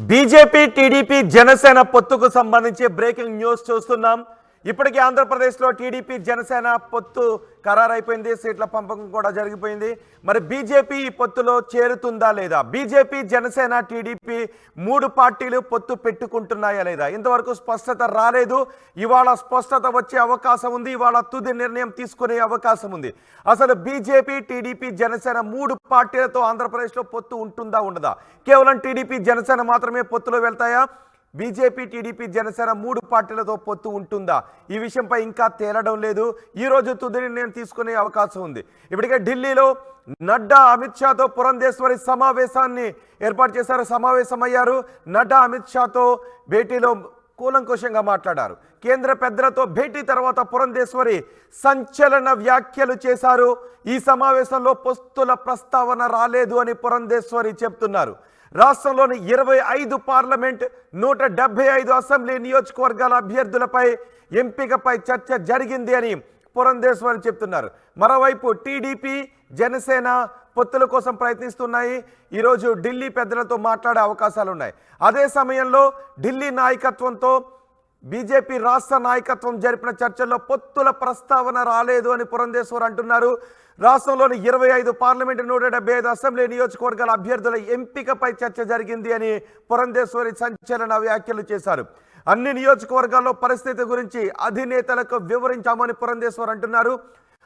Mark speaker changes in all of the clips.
Speaker 1: BJP TDP Janasena పొత్తుకు సంబంధించి breaking news చూస్తున్నాం. ఇప్పటికే ఆంధ్రప్రదేశ్లో టీడీపీ జనసేన పొత్తు ఖరారైపోయింది. సీట్ల పంపకం కూడా జరిగిపోయింది. మరి బీజేపీ ఈ పొత్తులో చేరుతుందా లేదా? బీజేపీ జనసేన టీడీపీ మూడు పార్టీలు పొత్తు పెట్టుకుంటున్నాయా లేదా? ఇంతవరకు స్పష్టత రాలేదు. ఇవాళ స్పష్టత వచ్చే అవకాశం ఉంది. ఇవాళ తుది నిర్ణయం తీసుకునే అవకాశం ఉంది. అసలు బీజేపీ టీడీపీ జనసేన మూడు పార్టీలతో ఆంధ్రప్రదేశ్లో పొత్తు ఉంటుందా ఉండదా? కేవలం టీడీపీ జనసేన మాత్రమే పొత్తులో వెళ్తాయా? బీజేపీ టీడీపీ జనసేన మూడు పార్టీలతో పొత్తు ఉంటుందా? ఈ విషయంపై ఇంకా తేలడం లేదు. ఈరోజు తుది నిర్ణయం తీసుకునే అవకాశం ఉంది. ఇప్పటికే ఢిల్లీలో నడ్డా అమిత్ షాతో పురంధేశ్వరి సమావేశాన్ని ఏర్పాటు చేశారు. సమావేశమయ్యారు. నడ్డా అమిత్ షాతో భేటీలో కూలంకుషంగా మాట్లాడారు. కేంద్ర పెద్దలతో భేటీ తర్వాత పురంధేశ్వరి సంచలన వ్యాఖ్యలు చేశారు. ఈ సమావేశంలో పొత్తుల ప్రస్తావన రాలేదు అని పురంధేశ్వరి చెప్తున్నారు. రాష్ట్రంలోని 25 పార్లమెంట్ 175 అసెంబ్లీ నియోజకవర్గాల అభ్యర్థులపై ఎంపికపై చర్చ జరిగింది అని పురంధేశ్వరి చెప్తున్నారు. మరోవైపు టీడీపీ జనసేన పొత్తుల కోసం ప్రయత్నిస్తున్నాయి. ఈరోజు ఢిల్లీ పెద్దలతో మాట్లాడే అవకాశాలు ఉన్నాయి. అదే సమయంలో ఢిల్లీ నాయకత్వంతో బీజేపీ రాష్ట్ర నాయకత్వం జరిపిన చర్చల్లో పొత్తుల ప్రస్తావన రాలేదు అని పురంధేశ్వర్ అంటున్నారు. రాష్ట్రంలోని 25 పార్లమెంటు 175 అసెంబ్లీ నియోజకవర్గాల అభ్యర్థుల ఎంపికపై చర్చ జరిగింది అని పురంధేశ్వరి సంచలన వ్యాఖ్యలు చేశారు. అన్ని నియోజకవర్గాల్లో పరిస్థితి గురించి అధినేతలకు వివరించామని పురంధేశ్వర్ అంటున్నారు.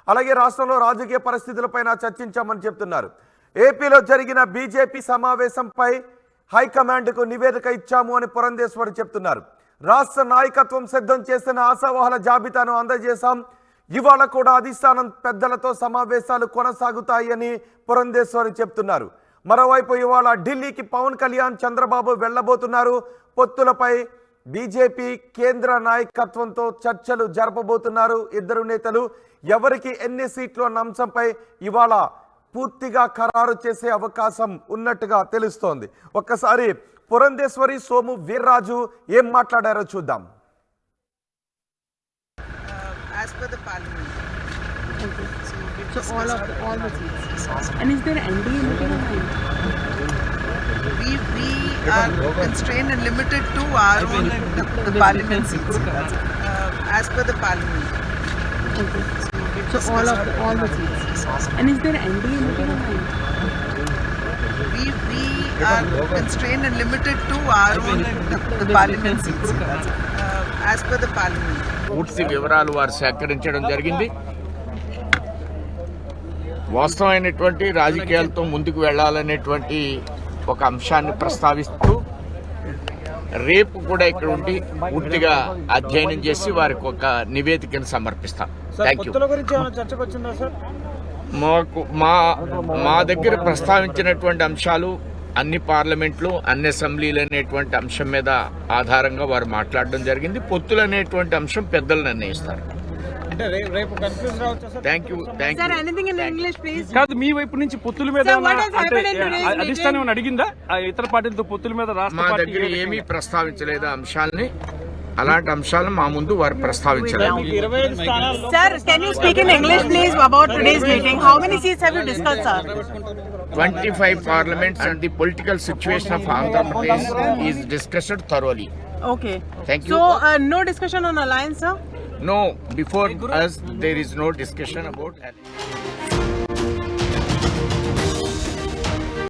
Speaker 1: అలాగే రాష్ట్రంలో రాజకీయ పరిస్థితులపైన చర్చించామని చెప్తున్నారు. ఏపీలో జరిగిన బీజేపీ సమావేశంపై హైకమాండ్కు నివేదిక ఇచ్చాము అని పురంధేశ్వరి చెప్తున్నారు. రాష్ట్ర నాయకత్వం సిద్ధం చేసిన ఆశావాహుల జాబితాను అందజేశాం. ఇవాళ కూడా అధిష్టానం పెద్దలతో సమావేశాలు కొనసాగుతాయని పురంధేశ్వరి చెప్తున్నారు. మరోవైపు ఇవాళ ఢిల్లీకి పవన్ కళ్యాణ్ చంద్రబాబు వెళ్లబోతున్నారు. పొత్తులపై బీజేపీ కేంద్ర నాయకత్వంతో చర్చలు జరపబోతున్నారు. ఇద్దరు నేతలు ఎవరికి ఎన్ని సీట్లు అన్న అంశంపై ఇవాళ పూర్తిగా ఖరారు చేసే అవకాశం ఉన్నట్టుగా తెలుస్తోంది. ఒక్కసారి పురంధేశ్వరి, సోము వీర్రాజు ఏం మాట్లాడారో చూద్దాం.
Speaker 2: As per the parliament.
Speaker 3: Okay. So all the seats. And is there NDA meeting or not?
Speaker 2: We are constrained and limited to our own the parliament seats. As per the parliament.
Speaker 3: Okay. So all the seats. And is there NDA meeting or not?
Speaker 2: We are constrained and limited to our own the parliament seats. As per the parliament.
Speaker 4: పూర్తి వివరాలు వారు సేకరించడం జరిగింది. వాస్తవమైనటువంటి రాజకీయాలతో ముందుకు వెళ్లాలనేటువంటి ఒక అంశాన్ని ప్రస్తావిస్తూ రేపు కూడా ఇక్కడ ఉండి పూర్తిగా అధ్యయనం చేసి వారికి ఒక నివేదికను సమర్పిస్తాం. Thank you. మా దగ్గర ప్రస్తావించినటువంటి అంశాలు అన్ని పార్లమెంట్లు, అన్ని అసెంబ్లీలు అనేటువంటి అంశం మీద ఆధారంగా వారు మాట్లాడడం జరిగింది. పొత్తులు అనేటువంటి అంశం పెద్దలు నిర్ణయిస్తారు. Thank you.
Speaker 5: కాదు, మీ వైపు నుంచి పొత్తుల మీద అధిష్టానం అడిగిందా? ఇతర పార్టీలతో పొత్తుల మీద
Speaker 4: మా దగ్గర ఏమీ ప్రస్తావించలేదు అంశాలని. అలాంటి అంశాలను మా ముందు వారు ప్రస్తావించలేదు.
Speaker 6: Sir, can you speak in English please about today's meeting? How many seats have you discussed, sir?
Speaker 4: 25 parliaments and the political situation of Andhra Pradesh is discussed thoroughly.
Speaker 6: Okay.
Speaker 4: Thank you.
Speaker 6: So, no discussion on alliance, sir?
Speaker 4: No, before us there is no discussion about alliance.